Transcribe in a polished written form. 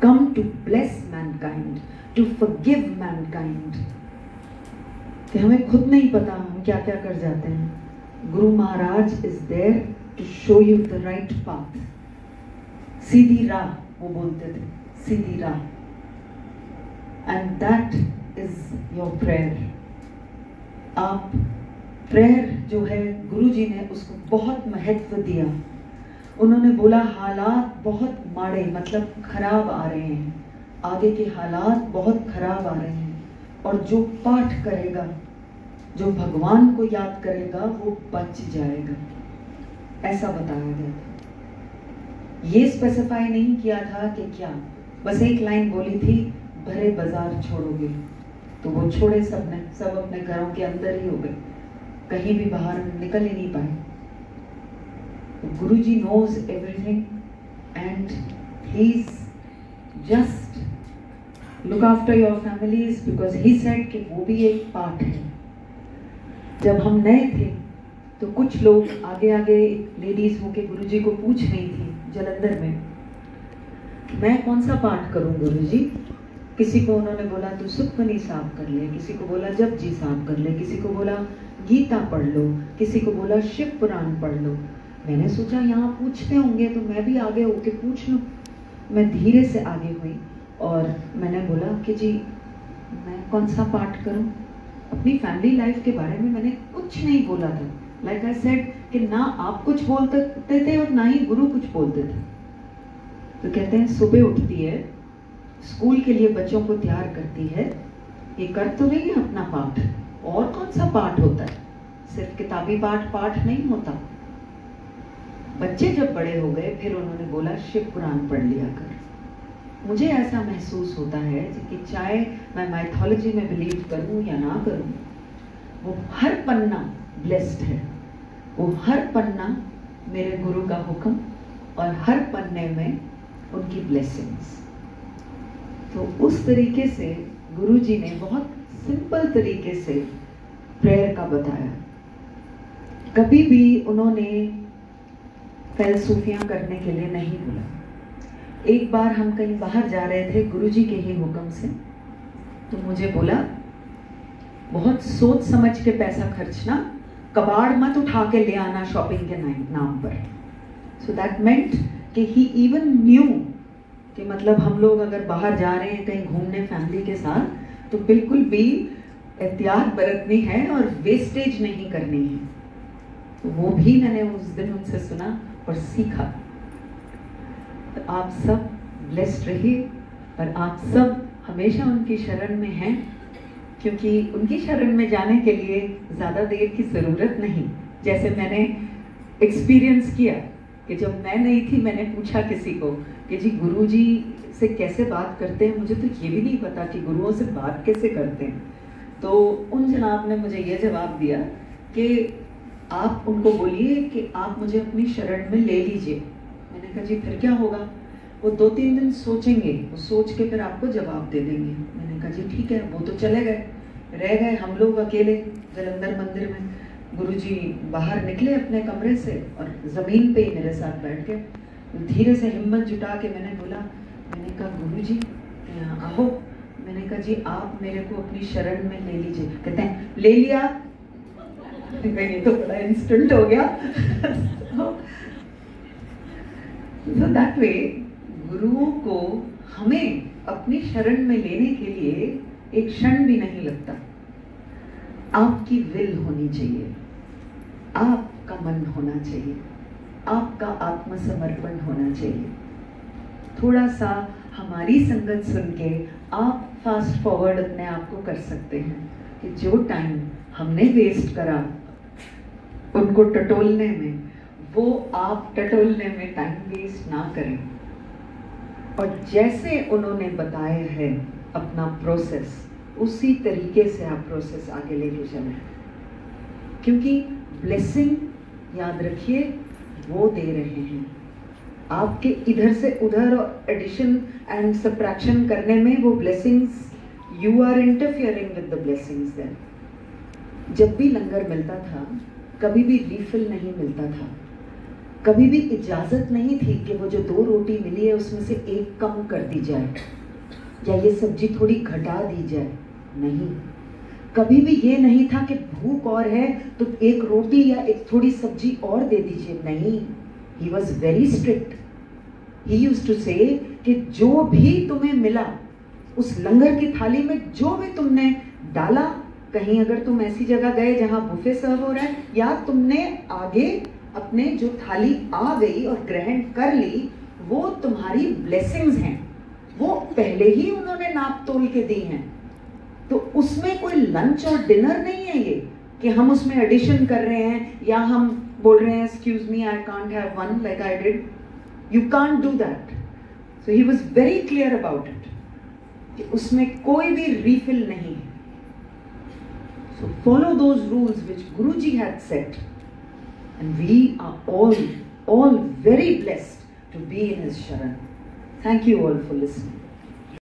come to bless mankind, to forgive mankind. कि हमें खुद नहीं पता हम क्या क्या कर जाते हैं. Guru Maharaj is there to show you the right path. सीधी राह वो बोलते थे, सीधी राह. And that is your prayer. आप प्रेयर जो है गुरुजी ने उसको बहुत महत्व दिया. उन्होंने बोला हालात बहुत माड़े, मतलब खराब आ रहे हैं, आगे के हालात बहुत खराब आ रहे हैं, और जो पाठ करेगा, जो भगवान को याद करेगा वो बच जाएगा, ऐसा बताया गया था. ये स्पेसिफाई नहीं किया था कि क्या, बस एक लाइन बोली थी, भरे बाजार छोड़ोगे, तो वो छोड़े सबने, सब अपने घरों के अंदर ही हो गए, कहीं भी बाहर निकल ही नहीं पाए. गुरुजी knows everything and please just look after your families because he said कि वो भी एक पार्ट है. जब हम नए थे तो कुछ लोग आगे आगे लेडीज होके गुरुजी को पूछ रही थी जलंधर में, मैं कौन सा पाठ करूं गुरुजी. किसी को उन्होंने बोला तू सुखमनी साहब कर ले, किसी को बोला जपजी साहब कर ले, किसी को बोला गीता पढ़ लो, किसी को बोला शिव पुराण पढ़ लो. मैंने सोचा यहाँ पूछते होंगे तो मैं भी आगे होके पूछ लूँ. मैं धीरे से आगे हुई और मैंने बोला कि जी मैं कौन सा पाठ करूँ. अपनी फैमिली लाइफ के बारे में मैंने कुछ नहीं बोला था. लाइक आई सेड कि ना आप कुछ बोलते थे और ना ही गुरु कुछ बोलते थे. तो कहते हैं सुबह उठती है, स्कूल के लिए बच्चों को तैयार करती है, ये कर तो रही है अपना पाठ, और कौन सा पाठ होता है, सिर्फ किताबी पाठ नहीं होता. बच्चे जब बड़े हो गए फिर उन्होंने बोला शिव पुराण पढ़ लिया कर. मुझे ऐसा महसूस होता है कि चाहे मैं माइथोलॉजी में बिलीव करूं या ना करूं, वो हर पन्ना ब्लेस्ड है, वो हर पन्ना मेरे गुरु का हुक्म और हर पन्ने में उनकी ब्लेसिंग्स. तो उस तरीके से गुरुजी ने बहुत सिंपल तरीके से प्रेयर का बताया. कभी भी उन्होंने फलसूफियां करने के लिए नहीं बोला. एक बार हम कहीं बाहर जा रहे थे गुरुजी के ही हुक्म से, तो मुझे बोला बहुत सोच समझ के पैसा खर्चना, कबाड़ मत उठा के ले आना शॉपिंग के नाम पर. सो दैट मेंट कि ही इवन न्यू कि मतलब हम लोग अगर बाहर जा रहे हैं कहीं घूमने फैमिली के साथ, तो बिल्कुल भी एहतियात बरतनी है और वेस्टेज नहीं करनी है. तो वो भी मैंने उस दिन उनसे सुना और सीखा. तो आप सब ब्लेस्ड रहिए और आप सब हमेशा उनकी शरण में हैं, क्योंकि उनकी शरण में जाने के लिए ज़्यादा देर की ज़रूरत नहीं. जैसे मैंने एक्सपीरियंस किया कि जब मैं नहीं थी, मैंने पूछा किसी को कि जी गुरुजी से कैसे बात करते हैं, मुझे तो ये भी नहीं पता कि गुरुओं से बात कैसे करते हैं. तो उन जनाब ने मुझे ये जवाब दिया कि आप उनको बोलिए कि आप मुझे अपनी शरण में ले लीजिए. मैंने कहा जी फिर क्या होगा. वो 2-3 दिन सोचेंगे, वो सोच के फिर आपको जवाब दे देंगे. मैंने कहा जी ठीक है. वो तो चले गए, रह गए हम लोग अकेले जलंधर मंदिर में. गुरुजी बाहर निकले अपने कमरे से और ज़मीन पे ही मेरे साथ बैठ गए. धीरे से हिम्मत जुटा के मैंने बोला, मैंने कहा गुरुजी आओ. मैंने कहा जी आप मेरे को अपनी शरण में ले लीजिए. कहते हैं ले लिया. ये तो बड़ा इंस्टेंट हो गया. So that way गुरुओं को हमें अपनी शरण में लेने के लिए एक क्षण भी नहीं लगता. आपकी विल होनी चाहिए, आपका मन होना चाहिए, आपका आत्मसमर्पण होना चाहिए. थोड़ा सा हमारी संगत सुन के आप फास्ट फॉरवर्ड अपने आप को कर सकते हैं कि जो टाइम हमने वेस्ट करा उनको टटोलने में, वो आप टटोलने में टाइम वेस्ट ना करें. और जैसे उन्होंने बताया है अपना प्रोसेस, उसी तरीके से आप प्रोसेस आगे लेके चलें. क्योंकि ब्लेसिंग याद रखिए वो दे रहे हैं. आपके इधर से उधर एडिशन एंड सब्ट्रैक्शन करने में वो blessings, you are interfering with the blessings. Then जब भी लंगर मिलता था कभी भी रिफिल नहीं मिलता था. कभी भी इजाजत नहीं थी कि वो जो 2 रोटी मिली है उसमें से एक कम कर दी जाए या ये सब्जी थोड़ी घटा दी जाए, नहीं। कभी भी ये नहीं था कि भूख और है तो एक रोटी या एक थोड़ी सब्जी और दे दीजिए, नहीं। He was very strict. He used to say कि जो भी तुम्हें मिला उस लंगर की थाली में, जो भी तुमने डाला, कहीं अगर तुम ऐसी जगह गए जहां बुफे सर्व हो रहा है या तुमने आगे अपने जो थाली आ गई और ग्रहण कर ली, वो तुम्हारी ब्लेसिंग्स हैं, वो पहले ही उन्होंने नाप तोल के दी हैं। तो उसमें कोई लंच और डिनर नहीं है ये कि हम उसमें एडिशन कर रहे हैं या हम बोल रहे हैं excuse me I can't have one like I did. You can't do that. So he was very clear about it कि उसमें कोई भी रीफिल नहीं है। So follow those rules which Guruji had set and we are all very blessed to be in his sharan. Thank you all for listening.